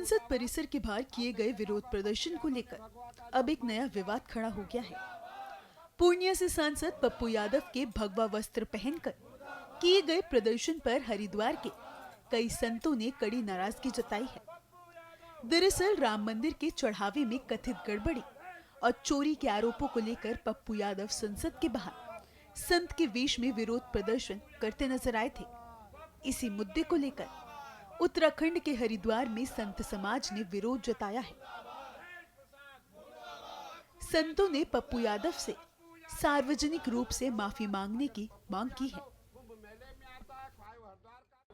संसद परिसर के बाहर किए गए विरोध प्रदर्शन को लेकर अब एक नया विवाद खड़ा हो गया है। पूर्णिया से सांसद पप्पू यादव के भगवा वस्त्र पहनकर किए गए प्रदर्शन पर हरिद्वार के कई संतों ने कड़ी नाराजगी जताई है। दरअसल राम मंदिर के चढ़ावे में कथित गड़बड़ी और चोरी के आरोपों को लेकर पप्पू यादव संसद के बाहर संत के वेश में विरोध प्रदर्शन करते नजर आए थे। इसी मुद्दे को लेकर उत्तराखंड के हरिद्वार में संत समाज ने विरोध जताया है। संतों ने पप्पू यादव से सार्वजनिक रूप से माफी मांगने की मांग की है।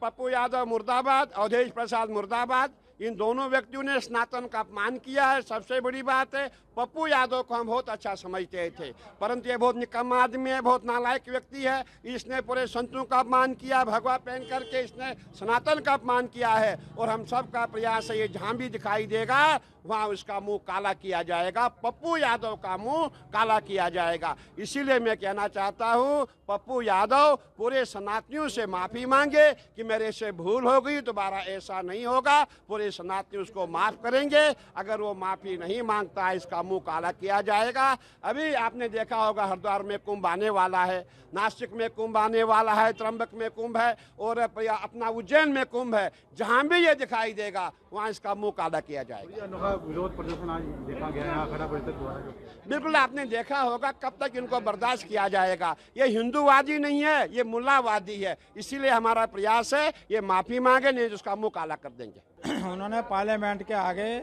पप्पू यादव मुर्दाबाद, अवधेश प्रसाद मुर्दाबाद। इन दोनों व्यक्तियों ने सनातन का अपमान किया है। सबसे बड़ी बात है, पप्पू यादव को हम बहुत अच्छा समझते थे, परंतु ये बहुत निकम्मा आदमी है, बहुत नालायक व्यक्ति है। इसने पूरे संतों का अपमान किया, भगवा पहन करके इसने सनातन का अपमान किया है। और हम सब का प्रयास है, ये जहाँ भी दिखाई देगा वहाँ उसका मुंह काला किया जाएगा, पप्पू यादव का मुंह काला किया जाएगा। इसीलिए मैं कहना चाहता हूँ, पप्पू यादव पूरे सनातनियों से माफी मांगे कि मेरे से भूल हो गई, दोबारा ऐसा नहीं होगा। पूरे सनातनी उसको माफ करेंगे। अगर वो माफी नहीं मांगता है, इसका मुंह काला किया जाएगा। अभी आपने देखा होगा हरिद्वार में कुंभ आने वाला है, नासिक में कुंभ आने वाला है, त्र्यंबक में कुंभ है और अपना उज्जैन में कुंभ है। जहां भी ये दिखाई देगा वहां इसका मुंह काला किया जाएगा। विरोध प्रदर्शन आज देखा गया है खड़ा परिषद द्वारा। बिल्कुल आपने देखा होगा, कब तक इनको बर्दाश्त किया जाएगा। ये हिंदूवादी नहीं है, ये मुल्लावादी है। इसीलिए हमारा प्रयास है, ये माफी मांगे, नहीं तो उसका मुंह काला कर देंगे। उन्होंने पार्लियामेंट के आगे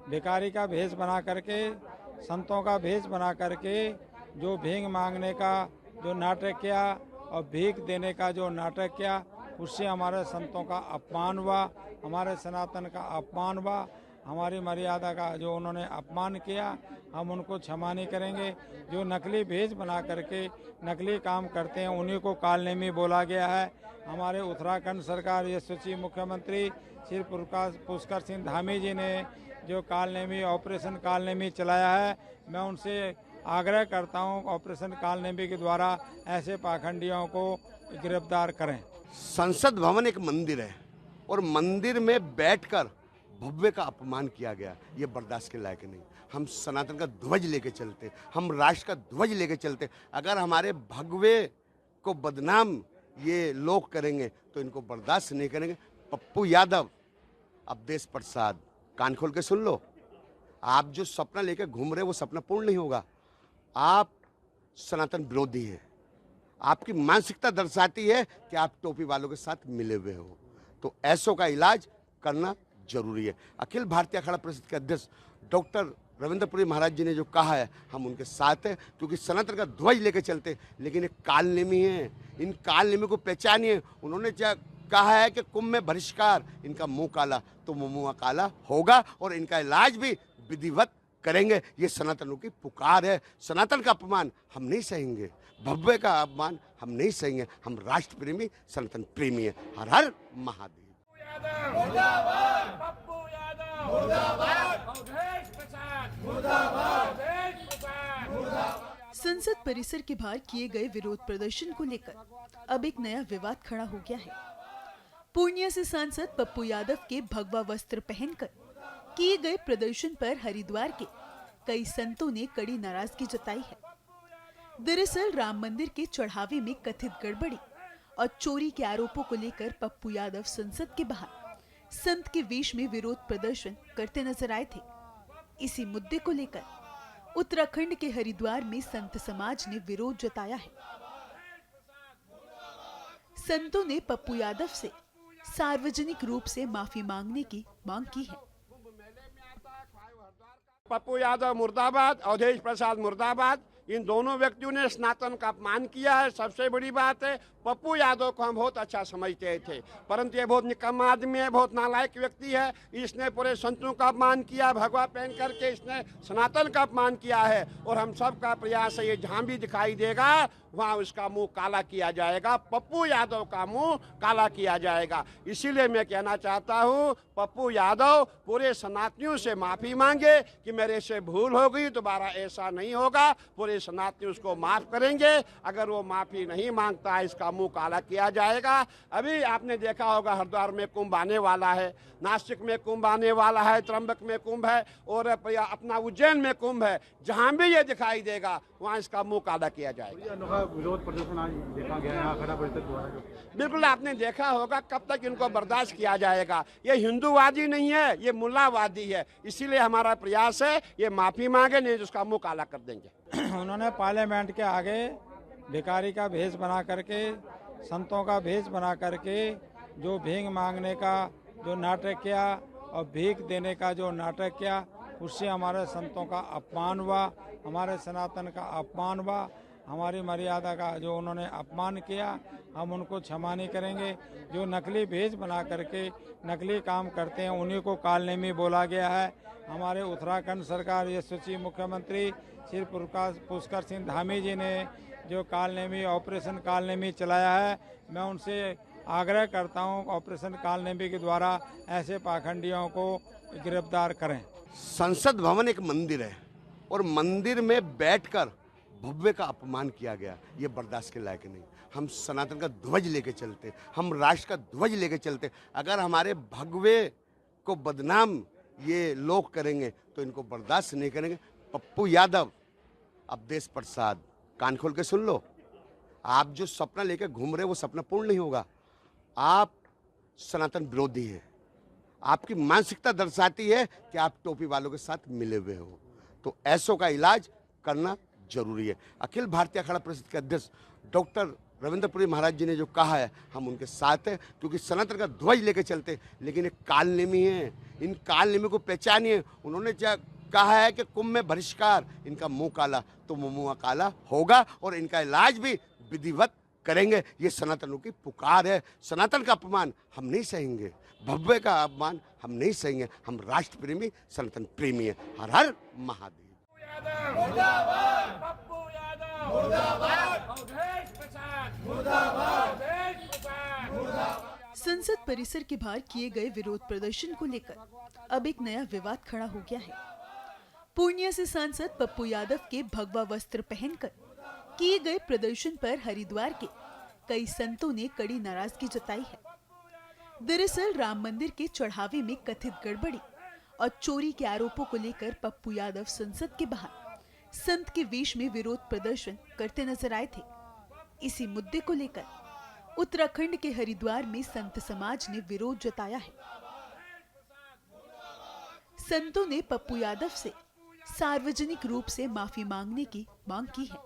भिखारी का भेष बना करके, संतों का भेष बना करके जो भीख मांगने का जो नाटक किया और भीख देने का जो नाटक किया, उससे हमारे संतों का अपमान हुआ, हमारे सनातन का अपमान हुआ, हमारी मर्यादा का जो उन्होंने अपमान किया, हम उनको क्षमा नहीं करेंगे। जो नकली भेष बना करके नकली काम करते हैं उन्हीं को कालनेमी बोला गया है। हमारे उत्तराखंड सरकार यशस्वी मुख्यमंत्री श्री पुष्कर सिंह धामी जी ने जो कालनेमी ऑपरेशन कालनेमी चलाया है, मैं उनसे आग्रह करता हूं ऑपरेशन कालनेमी के द्वारा ऐसे पाखंडियों को गिरफ्तार करें। संसद भवन एक मंदिर है और मंदिर में बैठकर भव्य का अपमान किया गया, ये बर्दाश्त के लायक नहीं। हम सनातन का ध्वज लेके चलते, हम राष्ट्र का ध्वज लेके चलते। अगर हमारे भगवे को बदनाम ये लोग करेंगे तो इनको बर्दाश्त नहीं करेंगे। पप्पू यादव, अवधेश प्रसाद, कान खोल के सुन लो, आप जो सपना लेकर घूम रहे वो सपना पूर्ण नहीं होगा। आप सनातन विरोधी हैं। आपकी मानसिकता दर्शाती है कि आप टोपी वालों के साथ मिले हुए हो, तो ऐसों का इलाज करना जरूरी है। अखिल भारतीय अखाड़ा परिषद के अध्यक्ष डॉक्टर रविंद्रपुरी महाराज जी ने जो कहा है, हम उनके साथ हैं, क्योंकि सनातन का ध्वज लेकर चलते। लेकिन एक कालनेमी है, इन कालनेमी को पहचानिए। उन्होंने कहा है कि कुंभ में बहिष्कार, इनका मुंह काला, तो मुंह काला होगा और इनका इलाज भी विधिवत करेंगे। ये सनातनों की पुकार है। सनातन का अपमान हम नहीं सहेंगे, भव्य का अपमान हम नहीं सहेंगे। हम राष्ट्र प्रेमी, सनातन प्रेमी है। हर हर महादेव। संसद परिसर के बाहर किए गए विरोध प्रदर्शन को लेकर अब एक नया विवाद खड़ा हो गया है। पूर्णिया से सांसद पप्पू यादव के भगवा वस्त्र पहनकर किए गए प्रदर्शन पर हरिद्वार के कई संतों ने कड़ी नाराजगी जताई है। दरअसल राम मंदिर के चढ़ावे में कथित गड़बड़ी और चोरी के आरोपों को लेकर पप्पू यादव संसद के बाहर संत के वेश में विरोध प्रदर्शन करते नजर आए थे। इसी मुद्दे को लेकर उत्तराखंड के हरिद्वार में संत समाज ने विरोध जताया है। संतों ने पप्पू यादव से सार्वजनिक रूप से माफी मांगने की मांग की है। पप्पू यादव मुर्दाबाद, अवधेश प्रसाद मुर्दाबाद। इन दोनों व्यक्तियों ने सनातन का अपमान किया है। सबसे बड़ी बात है, पप्पू यादव को हम बहुत अच्छा समझते थे, परंतु ये बहुत निकम्मा आदमी है, बहुत नालायक व्यक्ति है। इसने पूरे संतों का अपमान किया, भगवा पहन करके इसने सनातन का अपमान किया है। और हम सब का प्रयास है, ये जहाँ भी दिखाई देगा वहाँ उसका मुंह काला किया जाएगा, पप्पू यादव का मुंह काला किया जाएगा। इसीलिए मैं कहना चाहता हूँ, पप्पू यादव पूरे सनातनियों से माफी मांगे कि मेरे से भूल हो गई, दोबारा ऐसा नहीं होगा। पूरे पूरे सनातनी उसको माफ करेंगे। अगर वो माफी नहीं मांगता है, इसका मुंह काला किया जाएगा। अभी आपने देखा होगा हरिद्वार में कुंभ आने वाला है, नासिक में कुंभ आने वाला है, त्र्यंबक में कुंभ है और अपना उज्जैन में कुंभ है। जहां भी ये दिखाई देगा वहां इसका मुंह काला किया जाएगा। ये अनोखा विरोध प्रदर्शन आज देखा गया यहाँ खड़ा परिषद द्वारा जो बिल्कुल आपने देखा होगा, कब तक इनको बर्दाश्त किया जाएगा। ये हिंदूवादी नहीं है, ये मुल्लावादी है। इसीलिए हमारा प्रयास है ये माफी मांगे, नहीं तो उसका मुंह काला कर देंगे। उन्होंने पार्लियामेंट के आगे भिखारी का भेष बना करके, संतों का भेष बना करके जो भीख मांगने का जो नाटक किया और भीख देने का जो नाटक किया, उससे हमारे संतों का अपमान हुआ, हमारे सनातन का अपमान हुआ, हमारी मर्यादा का जो उन्होंने अपमान किया, हम उनको क्षमा नहीं करेंगे। जो नकली भेष बना करके नकली काम करते हैं उन्हीं को कालनेमी बोला गया है। हमारे उत्तराखंड सरकार यशस्वी मुख्यमंत्री श्री पुष्कर सिंह धामी जी ने जो कालनेमी ऑपरेशन कालनेमी चलाया है, मैं उनसे आग्रह करता हूं ऑपरेशन कालनेमी के द्वारा ऐसे पाखंडियों को गिरफ्तार करें। संसद भवन एक मंदिर है और मंदिर में बैठकर भव्य का अपमान किया गया, ये बर्दाश्त के लायक नहीं। हम सनातन का ध्वज लेके चलते, हम राष्ट्र का ध्वज लेके चलते। अगर हमारे भगवे को बदनाम ये लोग करेंगे तो इनको बर्दाश्त नहीं करेंगे। पप्पू यादव, अवधेश प्रसाद, कान खोल के सुन लो, आप जो सपना लेके घूम रहे वो सपना पूर्ण नहीं होगा। आप सनातन विरोधी हैं। आपकी मानसिकता दर्शाती है कि आप टोपी वालों के साथ मिले हुए हो, तो ऐसों का इलाज करना जरूरी है। अखिल भारतीय अखाड़ा परिषद के अध्यक्ष डॉक्टर रविंद्रपुरी महाराज जी ने जो कहा है, हम उनके साथ हैं, क्योंकि सनातन का ध्वज लेके चलते। लेकिन एक कालनेमी है, इन कालनेमी को पहचानिए। उन्होंने कहा है कि कुंभ में बहिष्कार, इनका मुंह काला, तो मुंह काला होगा और इनका इलाज भी विधिवत करेंगे। ये सनातनों की पुकार है। सनातन का अपमान हम नहीं सहेंगे, भव्य का अपमान हम नहीं सहेंगे। हम राष्ट्र प्रेमी, सनातन प्रेमी है। हर हर महादेव। संसद परिसर के बाहर किए गए विरोध प्रदर्शन को लेकर अब एक नया विवाद खड़ा हो गया है। पूर्णिया से सांसद पप्पू यादव के भगवा वस्त्र पहनकर किए गए प्रदर्शन पर हरिद्वार के कई संतों ने कड़ी नाराजगी जताई है। दरअसल राम मंदिर के चढ़ावे में कथित गड़बड़ी और चोरी के आरोपों को लेकर पप्पू यादव संसद के बाहर संत के वेश में विरोध प्रदर्शन करते नजर आए थे। इसी मुद्दे को लेकर उत्तराखंड के हरिद्वार में संत समाज ने विरोध जताया है। संतों ने पप्पू यादव से सार्वजनिक रूप से माफी मांगने की मांग की है।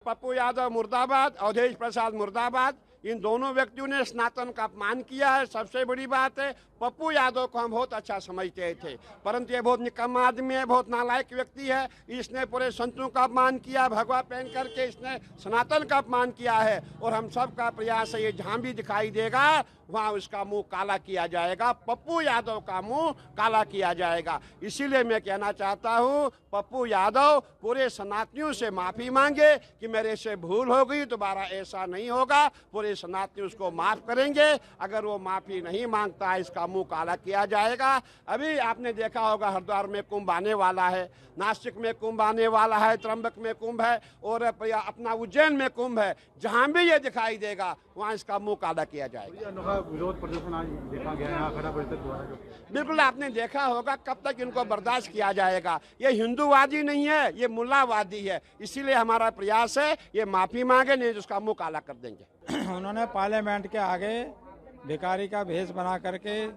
पप्पू यादव मुर्दाबाद, अवधेश प्रसाद मुर्दाबाद। इन दोनों व्यक्तियों ने सनातन का अपमान किया है। सबसे बड़ी बात है, पप्पू यादव को हम बहुत अच्छा समझते थे, परंतु ये बहुत निकम्मा आदमी है, बहुत नालायक व्यक्ति है। इसने पूरे संतों का अपमान किया, भगवा पहन करके इसने सनातन का अपमान किया है। और हम सब का प्रयास है, ये जहां भी दिखाई देगा वहां उसका मुंह काला किया जाएगा, पप्पू यादव का मुंह काला किया जाएगा। इसीलिए मैं कहना चाहता हूं, पप्पू यादव पूरे सनातनियों से माफी मांगे कि मेरे से भूल हो गई, दोबारा ऐसा नहीं होगा। पूरे सनातनी उसको माफ करेंगे। अगर वो माफी नहीं मांगता है, इसका मुंह काला किया जाएगा। अभी आपने देखा होगा हरिद्वार में कुंभ आने वाला है, नासिक में कुंभ आने वाला है, त्र्यंबक में कुंभ है और अपना उज्जैन में कुंभ है। जहां भी ये दिखाई देगा वहां इसका मुंह काला किया जाएगा। ये अनोखा विरोध प्रदर्शन आज देखा गया यहाँ खड़ा परिषद द्वारा जो बिल्कुल आपने देखा होगा, कब तक इनको बर्दाश्त किया जाएगा। ये हिंदूवादी नहीं है, ये मुल्लावादी है। इसीलिए हमारा प्रयास है ये माफी मांगे, नहीं तो उसका मुंह काला कर देंगे। उन्होंने पार्लियामेंट के आगे भिखारी का भेष बना करके,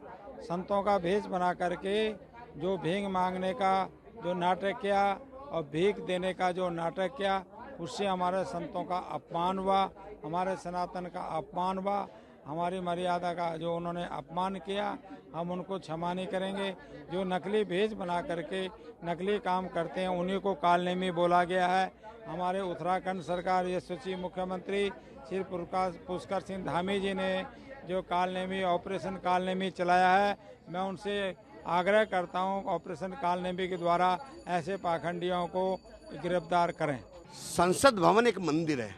संतों का भेष बना करके जो भीख मांगने का जो नाटक किया और भीख देने का जो नाटक किया, उससे हमारे संतों का अपमान हुआ, हमारे सनातन का अपमान हुआ, हमारी मर्यादा का जो उन्होंने अपमान किया, हम उनको क्षमा नहीं करेंगे। जो नकली भेष बना करके नकली काम करते हैं उन्हीं को कालनेमी बोला गया है। हमारे उत्तराखंड सरकार यशस्वी मुख्यमंत्री श्री पुष्कर सिंह धामी जी ने जो कालनेमी ऑपरेशन कालनेमी चलाया है, मैं उनसे आग्रह करता हूं ऑपरेशन कालनेमी के द्वारा ऐसे पाखंडियों को गिरफ्तार करें। संसद भवन एक मंदिर है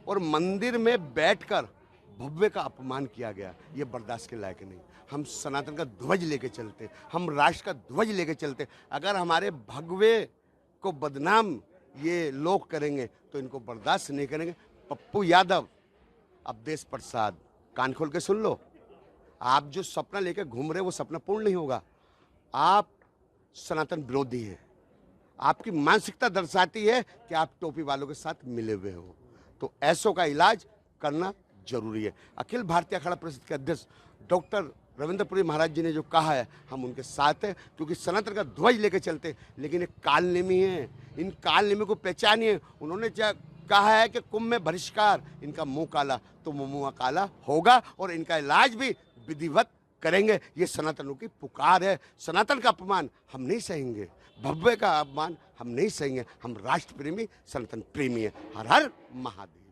और मंदिर में बैठकर भव्य का अपमान किया गया, ये बर्दाश्त के लायक नहीं। हम सनातन का ध्वज लेके चलते, हम राष्ट्र का ध्वज लेके चलते। अगर हमारे भगवे को बदनाम ये लोग करेंगे तो इनको बर्दाश्त नहीं करेंगे। पप्पू यादव, अब देश प्रसाद, कान खोल के सुन लो, आप जो सपना लेकर घूम रहे वो सपना पूर्ण नहीं होगा। आप सनातन विरोधी हैं, आपकी मानसिकता दर्शाती है कि आप टोपी वालों के साथ मिले हुए हो, तो ऐसों का इलाज करना जरूरी है। अखिल भारतीय अखाड़ा परिषद के अध्यक्ष डॉक्टर रविंद्रपुरी महाराज जी ने जो कहा है हम उनके साथ हैं, क्योंकि सनातन का ध्वज लेके चलते, लेकिन एक कालनेमी है, इन कालनेमी को पहचानिए। उन्होंने कहा है कि कुंभ में बहिष्कार, इनका मुंह काला तो मुंह काला होगा और इनका इलाज भी विधिवत करेंगे। ये सनातनों की पुकार है। सनातन का अपमान हम नहीं सहेंगे, भव्य का अपमान हम नहीं सहेंगे। हम राष्ट्र प्रेमी, सनातन प्रेमी है। हर हर महादेव।